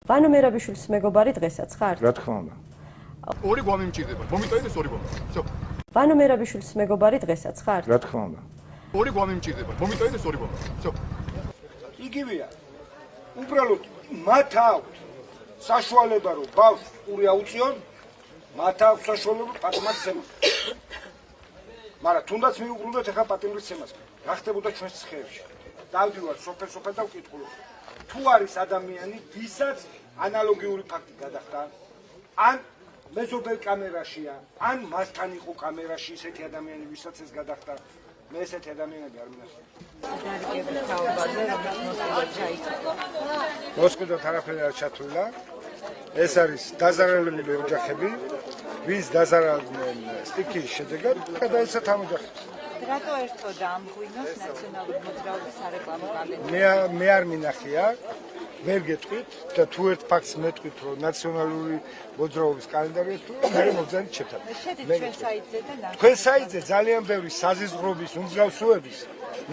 ვანო მერაბიშვილის მეგობარი დღესაც ხარ? რა თქმა უნდა. ორი გვამი მჭირდება. მომიტანეს ორი გვამი. всё. ვანო მერაბიშვილის მეგობარი დღესაც ხარ? რა თქმა უნდა. ორი გვამი მჭირდება. მომიტანეს ორი გვამი. всё. იგივეა. უბრალოდ მათ აქვს საშუალება რომ ბავშვს პური აუწიონ, მათ აქვს საშუალება პატიმრიცემას. მაგრამ თუნდაც მიუბრუნდეთ ახლა პატიმრიცემას. რა ხდებოდა ჩვენს ციხეებში? დავდივარ სოფელ და ვკითხულობ. თუ არის ადამიანი, ვისაც ანალოგიური ფაქტი გადახდა, ან მეზობელ კამერაშია, ან მასთან იყო კამერაში ისეთი ადამიანი, ვისაც ეს გადახდა, მე ესეთი ადამიანები არ მინახავს. მოსკოვიდან არაფერი არ ჩათვლა. ეს არის დაზარალებული ოჯახები, ვის დაზარალდნენ სტიქიის შედეგად, გადაეცათ ამ ოჯახებს. რატო ერთოდა ამ ღვინოს ნაციონალური მოძრაობის სარეკლამო კალენდარი? მე არ მინახია, ვერ გეტყვით და თუ ერთ ფაქტს მეტყვით, რომ ნაციონალური მოძრაობის კალენდარია თუ მე მოგზავნით შეთან. შედით ჩვენ საიტზე და თქვენ საიტზე ძალიან ბევრი საზიზღრობის, უმძრავსოების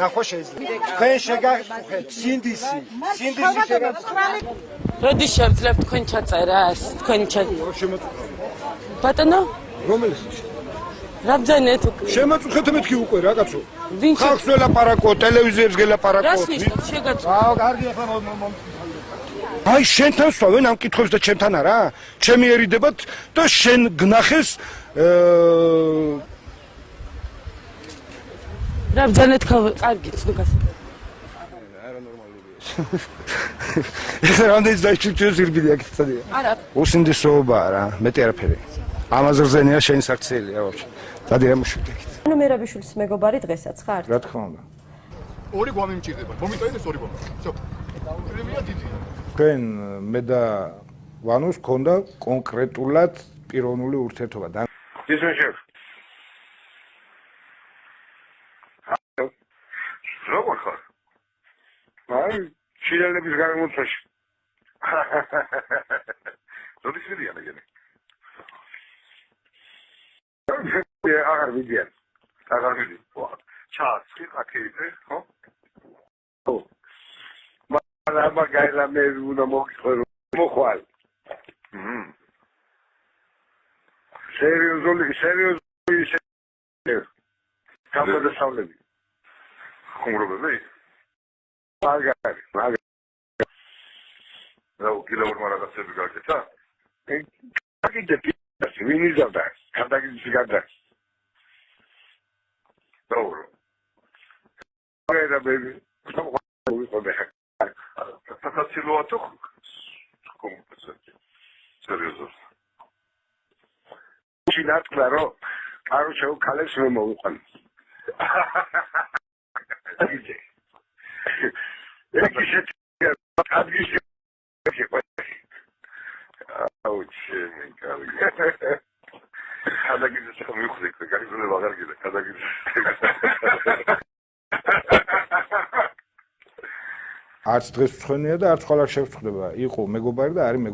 ნახვა შეიძლება. თქვენ შეგახეთ სინდისი შეგახეთ. როდი შევძლებთ თქვენ ჩაწერას? თქვენ ბატონო? რომელიც რაბძანეთ შემოწუხეთ მეთქი უკვე რა კაცო. ვინ ხალხს ველაპარაკო, ტელევიზიებს გელაპარაკო. რას ნიშნავს შეგაწყვეტ? აუ, კარგი ახლა აი შენთან ვსვავენ ამ კითხვებს და ჩემთან არა? ჩემი ერიდებათ და შენ გნახეს რაბძანეთ კარგით ნუ გას ეს რამდენი დაიჭიროს ირბილი აქცადია. არა უსინდისოობაა რა, მეტი არაფერი. ამაზე რძენია შენი საქციელია ვაფშე. დადი რა მოშვიდე. ვანო მერაბიშვილის მეგობარი დღესაც ხარ? რა თქმა უნდა. ორი გვამი მჭირდება. მომიტანეს ორი გვამი. всё. პრემია დიდია. თქვენ მე და ვანოს ქონდა კონკრეტულად პიროვნული ურთიერთობა. ისმეშევ. როგორ ხარ? აი, შილელების გარემოცაში. როდის მიდიან ეგენი? აღარ მიდიან. აღარ მიდიან. ჩააცხი აქეიზე, ხო? ხო. მაგრამ გაილა მე უნდა მოგიხარ მოხვალ. სერიოზული გამოდასავლები. ხუმრობები? მაგარი. რა უკილეურმა რაღაცები გაკეთა? აგიჯე ვინ იზავდა? გადაგიძი გადა. დაურო. რა ბები. საკაცილოა თუ კომპენსაცია. სერიოზულად. შინათ კლარო. კაროჩე ქალებს მე მოვიყვან. აგიჯე. ეკი შეჭია ადგილში. აუჩი მე კარგი. გადაგიძე ხომ მივხვდი, გაიგზავნა აღარ გიდა, გადაგიძე. არც დღეს ვწვენია და არც ხვალ არ შევწვდება. იყო მეგობარი და არის